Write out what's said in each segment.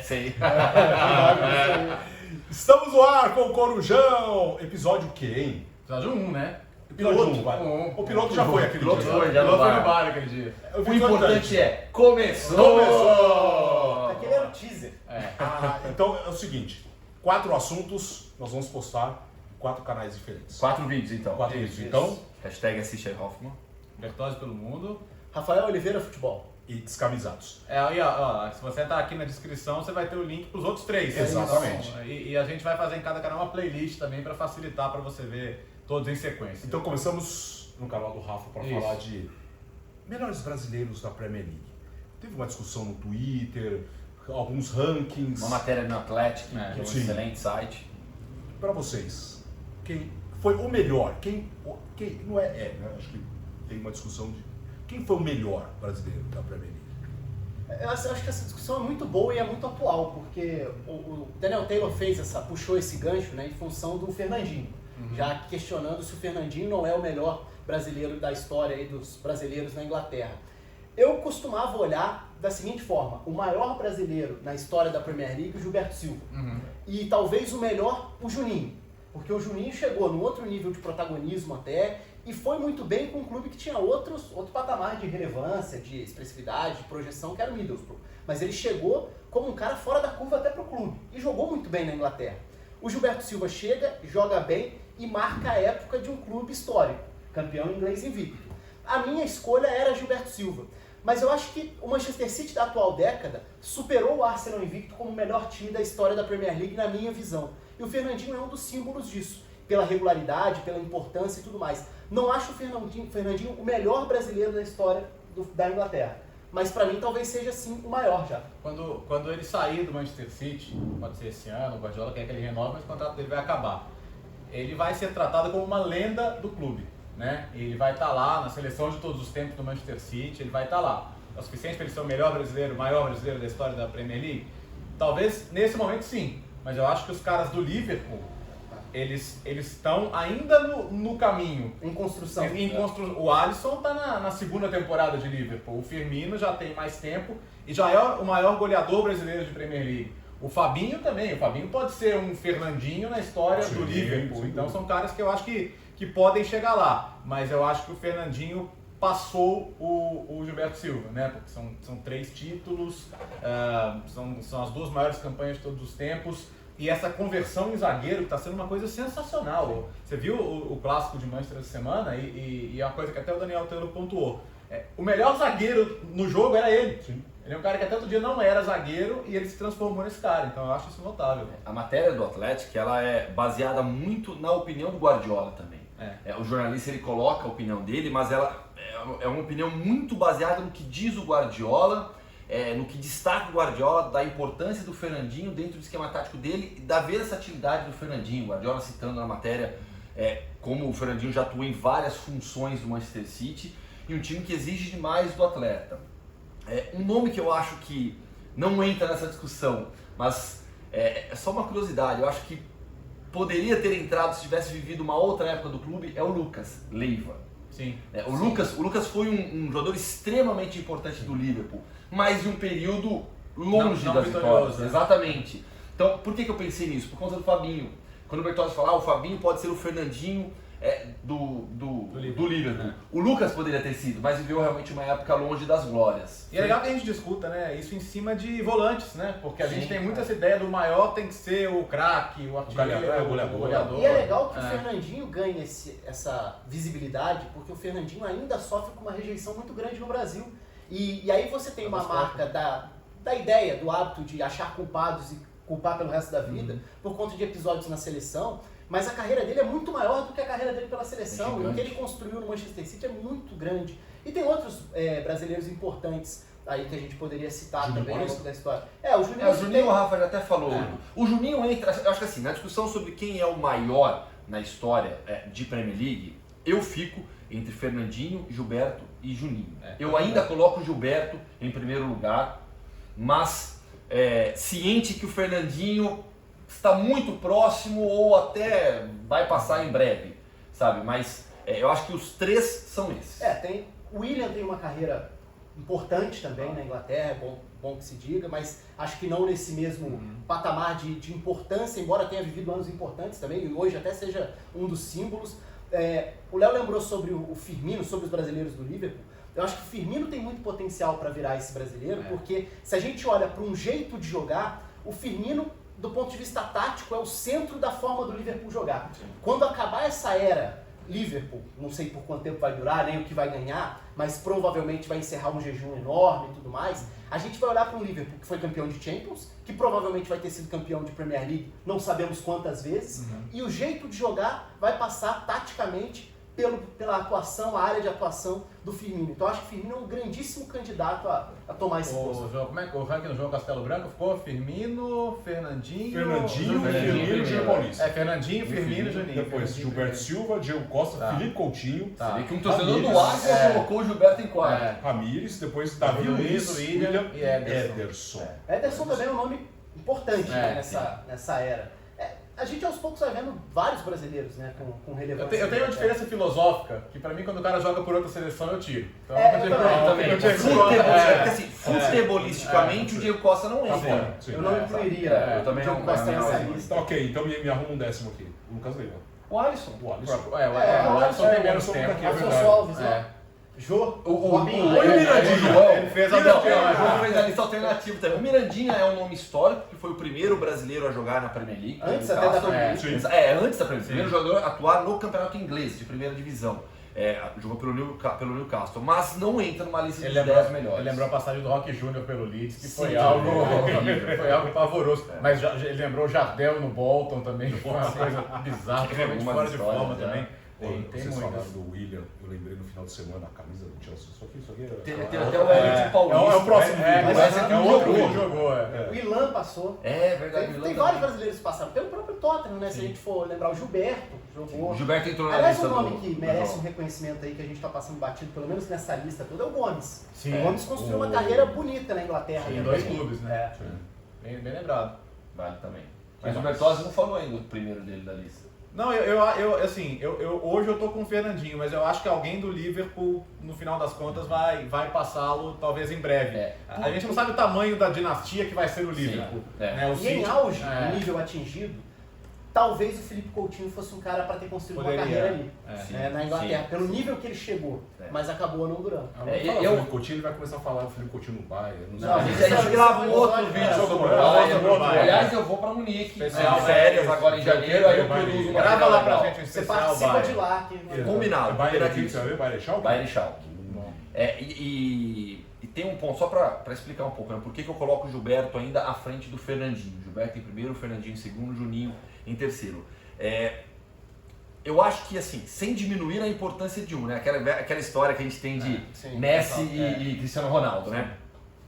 Sei. Estamos no ar com o Corujão. Episódio o quê, hein? Episódio 1, né? Piloto 1, vai. O piloto já foi aquele piloto dia. foi, já Piloto não foi vai. no bar aquele dia. O importante é, começou! Começou! Aquele era o teaser. Então é o seguinte, 4 assuntos nós vamos postar em 4 canais diferentes. 4 vídeos então. 4 vídeos, então, Hashtag assiste aí, Hoffman. Bertozzi pelo mundo. Rafael Oliveira Futebol. e descamisados. Aí, ó, se você entrar aqui na descrição, você vai ter o link para os outros 3. Exatamente. Então, e a gente vai fazer em cada canal uma playlist também para facilitar para você ver todos em sequência. Então começamos no canal do Rafa para Isso. falar de melhores brasileiros da Premier League. Teve uma discussão no Twitter, alguns rankings. Uma matéria no Atlético, que é um sim. excelente site. Para vocês, quem foi o melhor? Quem não é, né? Acho que tem uma discussão de quem foi o melhor brasileiro da Premier League. Eu acho que essa discussão é muito boa e é muito atual, porque o Daniel Taylor puxou esse gancho, né, em função do Fernandinho, já questionando se o Fernandinho não é o melhor brasileiro da história aí dos brasileiros na Inglaterra. Eu costumava olhar da seguinte forma: o maior brasileiro na história da Premier League, o Gilberto Silva, e talvez o melhor, o Juninho, porque o Juninho chegou num outro nível de protagonismo até, e foi muito bem com um clube que tinha outro patamar de relevância, de expressividade, de projeção, que era o Middlesbrough. Mas ele chegou como um cara fora da curva até pro clube, e jogou muito bem na Inglaterra. O Gilberto Silva chega, joga bem e marca a época de um clube histórico, campeão inglês invicto. A minha escolha era Gilberto Silva, mas eu acho que o Manchester City da atual década superou o Arsenal invicto como o melhor time da história da Premier League, na minha visão. E o Fernandinho é um dos símbolos disso, pela regularidade, pela importância e tudo mais. Não acho o Fernandinho o melhor brasileiro da história da Inglaterra, mas para mim talvez seja sim o maior já. Quando ele sair do Manchester City, pode ser esse ano, o Guardiola quer que ele renove, mas o contrato dele vai acabar. Ele vai ser tratado como uma lenda do clube, né? Ele vai estar lá na seleção de todos os tempos do Manchester City, ele vai estar lá. É o suficiente para ele ser o melhor brasileiro, o maior brasileiro da história da Premier League? Talvez nesse momento sim, mas eu acho que os caras do Liverpool, eles estão ainda no caminho. Em construção. O Alisson está na segunda temporada de Liverpool. O Firmino já tem mais tempo e já é o maior goleador brasileiro de Premier League. O Fabinho também. O Fabinho pode ser um Fernandinho na história do Liverpool. Então são caras que eu acho que podem chegar lá. Mas eu acho que o Fernandinho passou o Gilberto Silva, né? Porque são 3 títulos, são as 2 maiores campanhas de todos os tempos. E essa conversão em zagueiro que está sendo uma coisa sensacional. Você viu o clássico de Manchester essa semana e é uma coisa que até o Daniel Taylor pontuou. O melhor zagueiro no jogo era ele. Sim. Ele é um cara que até outro dia não era zagueiro e ele se transformou nesse cara. Então eu acho isso notável. A matéria do Atlético, ela é baseada muito na opinião do Guardiola também. O jornalista, ele coloca a opinião dele, mas ela é uma opinião muito baseada no que diz o Guardiola, no que destaca o Guardiola, da importância do Fernandinho dentro do esquema tático dele e da versatilidade do Fernandinho. O Guardiola citando na matéria como o Fernandinho já atua em várias funções do Manchester City e um time que exige demais do atleta. Um nome que eu acho que não entra nessa discussão, mas é só uma curiosidade, eu acho que poderia ter entrado se tivesse vivido uma outra época do clube, é o Lucas Leiva. Sim. O Lucas foi um jogador extremamente importante do Liverpool, mas de um período longe Não das vitorioso, vitórias. né? Exatamente. Então, por que eu pensei nisso? Por conta do Fabinho. Quando o Bertozzi fala, o Fabinho pode ser o Fernandinho do Liverpool. O Lucas poderia ter sido, mas viveu realmente uma época longe das glórias. E é legal que a gente discuta, né, isso em cima de volantes, né? Porque a gente tem muito cara. essa ideia do maior tem que ser o craque, o artilheiro, goleador. o goleador. E é legal que o Fernandinho ganhe essa visibilidade, porque o Fernandinho ainda sofre com uma rejeição muito grande no Brasil. E aí você tem uma marca da ideia, do hábito de achar culpados e culpar pelo resto da vida, por conta de episódios na seleção, mas a carreira dele é muito maior do que a carreira dele pela seleção, e o que ele construiu no Manchester City é muito grande. E tem outros brasileiros importantes aí que a gente poderia citar Juninho também ao Boys? longo da história. O Juninho, o Rafa já até falou. É. O Juninho entra, eu acho que assim, na discussão sobre quem é o maior na história de Premier League, eu fico entre Fernandinho, Gilberto e Juninho. Eu ainda coloco o Gilberto em primeiro lugar, mas ciente que o Fernandinho está muito próximo ou até vai passar em breve, sabe? Mas eu acho que os 3 são esses. O William tem uma carreira importante também na Inglaterra, é bom que se diga, mas acho que não nesse mesmo patamar de importância, embora tenha vivido anos importantes também, e hoje até seja um dos símbolos. O Léo lembrou sobre o Firmino, sobre os brasileiros do Liverpool. Eu acho que o Firmino tem muito potencial para virar esse brasileiro, porque se a gente olha para um jeito de jogar, o Firmino, do ponto de vista tático, é o centro da forma do Liverpool jogar. Sim. Quando acabar essa era Liverpool, não sei por quanto tempo vai durar, nem o que vai ganhar, mas provavelmente vai encerrar um jejum enorme e tudo mais, a gente vai olhar para um Liverpool que foi campeão de Champions, que provavelmente vai ter sido campeão de Premier League, não sabemos quantas vezes, e o jeito de jogar vai passar taticamente pela atuação, a área de atuação do Firmino. Então eu acho que o Firmino é um grandíssimo candidato a tomar esse posto. Como é que o ranking no João Castelo Branco ficou? Firmino, Fernandinho, Firmino e Júnior Paulista. Fernandinho, Firmino e Juninho. Depois Gilberto Silva, Diego Costa, Felipe Coutinho. Você vê que um torcedor do Arsenal colocou o Gilberto em quarto. Ramires, depois Davi Luiz, William e Ederson. Ederson também é um nome importante nessa era. A gente aos poucos vai vendo vários brasileiros, né, com relevância. Eu tenho uma diferença filosófica, que pra mim quando o cara joga por outra seleção eu tiro. Então, futebolisticamente o Diego Costa não entra. Eu não incluiria eu também o Diego Costa nessa lista. Ok, então me arruma um décimo aqui. O Lucas Leiva. O Alisson. O Alisson tem menos tempo. Alisson Alves, né? O Mirandinha. Ele fez a lista alternativa também. O Mirandinha é um nome histórico, que foi o primeiro brasileiro a jogar na Premier League. Antes até da Premier League. Antes da Premier League. O primeiro jogador a atuar no campeonato inglês, de primeira divisão. Jogou pelo Newcastle, mas não entra numa lista de 10 melhores. Ele lembrou a passagem do Roque Júnior pelo Leeds, que foi algo pavoroso. Mas ele lembrou o Jardel no Bolton também, que foi uma coisa bizarra, totalmente fora de forma também. Vocês falaram do William, eu lembrei no final de semana a camisa do Chelsea. Isso aqui tem até o Wellington Paulista. É o próximo vídeo. É o outro que jogou. O Ilan passou. É verdade. Tem vários brasileiros que passaram. Pelo próprio Tottenham, né? Se a gente for lembrar, o Gilberto jogou. O Gilberto entrou na lista. lista. Aliás, um nome que merece um reconhecimento aí, que a gente está passando batido, pelo menos nessa lista toda, é o Gomes. O Gomes construiu uma carreira bonita na Inglaterra. Em 2 clubes, né? Bem lembrado. Vale também. Mas o Bertozzi não falou ainda o primeiro dele da lista. Não, hoje eu tô com o Fernandinho, mas eu acho que alguém do Liverpool, no final das contas, vai passá-lo talvez em breve. A gente não sabe o tamanho da dinastia que vai ser o Liverpool. E em auge, no nível atingido, talvez o Felipe Coutinho fosse um cara para ter construído uma carreira ali, na Inglaterra, pelo nível que ele chegou, mas acabou não durando. O Felipe Coutinho, ele vai começar a falar do Felipe Coutinho no Bayern. A gente grava um outro vídeo sobre o Bayern. Aliás, eu vou para Munique, férias agora em janeiro, aí eu produzo uma. Grava lá pra gente um Você especial participa Bayern. de lá. Combinado. Bayern Schalke? Bayern Schalke. E tem um ponto, só para explicar um pouco, né? Por que eu coloco o Gilberto ainda à frente do Fernandinho. Gilberto em primeiro, Fernandinho em segundo, Juninho em terceiro. Eu acho que, assim, sem diminuir a importância de um, né? Aquela história que a gente tem de Messi e Cristiano Ronaldo, né?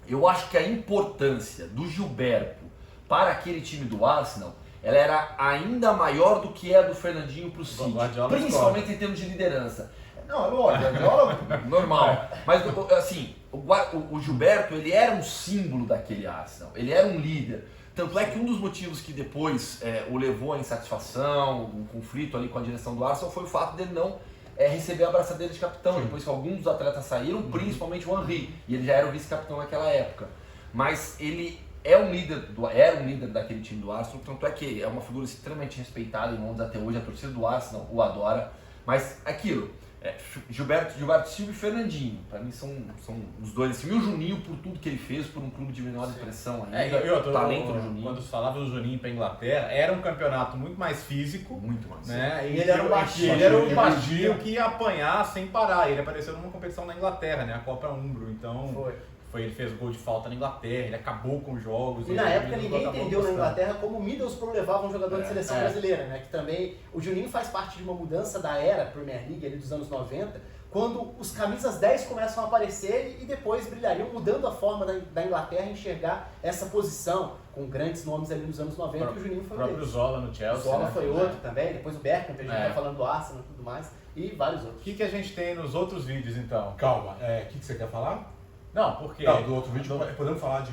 Eu acho que a importância do Gilberto para aquele time do Arsenal, ela era ainda maior do que é a do Fernandinho para o City, principalmente em termos de liderança. Não, é lógico, normal. Mas, assim, o Gilberto, ele era um símbolo daquele Arsenal, ele era um líder. Tanto é que um dos motivos que depois o levou à insatisfação, um conflito ali com a direção do Arsenal, foi o fato dele não receber a abraçadeira de capitão, depois que alguns dos atletas saíram, principalmente o Henry, e ele já era o vice-capitão naquela época. Mas ele era um líder daquele time do Arsenal, tanto é que é uma figura extremamente respeitada em Londres até hoje, a torcida do Arsenal o adora, mas aquilo... Gilberto Silva e Fernandinho, para mim são os dois assim. E o Juninho por tudo que ele fez, por um clube de menor expressão ainda, o talento do Juninho. Quando se falava do Juninho para Inglaterra, era um campeonato muito mais físico. Muito mais. Né? E ele era um baixinho. Ele era um baixinho que ia apanhar sem parar. Ele apareceu numa competição na Inglaterra, né? A Copa Umbro. Então, ele fez gol de falta na Inglaterra, ele acabou com os jogos. E na época ninguém entendeu na Inglaterra como o Middlesbrough levava um jogador de seleção brasileira, né? Que também, o Juninho faz parte de uma mudança da era Premier League ali dos anos 90, quando os camisas 10 começam a aparecer e depois brilhariam, mudando a forma da Inglaterra enxergar essa posição, com grandes nomes ali nos anos 90, e o Juninho foi o próprio Zola no Chelsea. O Zola foi outro também, depois o Bergkamp, a gente tá falando do Arsenal e tudo mais, e vários outros. O que a gente tem nos outros vídeos então? Calma, o que você quer falar? Não, porque... Não, do outro vídeo podemos falar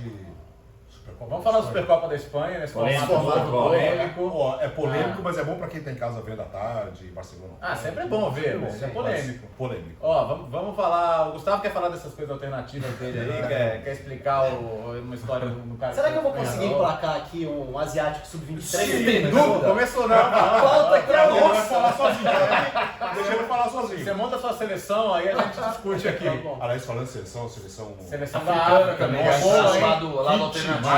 Vamos falar da Supercopa da Espanha, nesse formato novo, polêmico. É polêmico, mas é bom pra quem tá em casa vendo à tarde, em Barcelona. Sempre é bom ver, mas é polêmico. Polêmico. Vamos falar. O Gustavo quer falar dessas coisas alternativas dele aí, quer explicar uma história do cara. Será que eu vou conseguir emplacar aqui um asiático sub-23? Sem dúvida. Começou não. Falta que Ele vai falar sozinho. Deixa ele falar sozinho. Você monta a sua seleção, aí a gente discute aqui. Aliás, falando de seleção Seleção da África também. Lá do alternativo.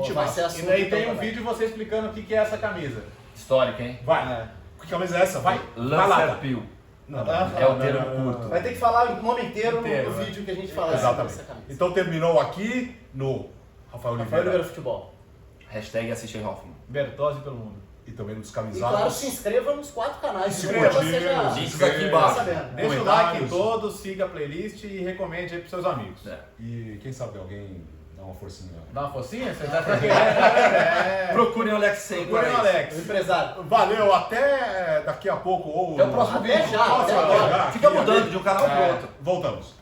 Que vai ser E assunto daí tem então um também. vídeo de você explicando o que é essa camisa. Histórica, hein? Vai. Que camisa é essa? Vai. Lancerpil. Não. É o termo curto. Vai ter que falar o nome inteiro no né? vídeo que a gente fala Exatamente. dessa camisa. Então terminou aqui no Rafael Rafael Oliveira. Oliveira Futebol. Hashtag assistem Hoffman. Bertozzi pelo mundo. E também nos E camisados. claro, se inscreva nos 4 canais. Se Divulga, inscreva, você já- links aqui embaixo. tá sabendo. Deixa o like em Comentários. todos, siga a playlist e recomende aí pros seus amigos. E quem sabe alguém dá uma forcinha. Dá uma focinha? Você já tá querendo? Procurem o Alex Sen. Procurem o Alex. O empresário. Valeu, até daqui a pouco. Ou Até o próximo Até vídeo. já, até Nossa, agora. já. Fica mudando de um canal pro outro. Voltamos.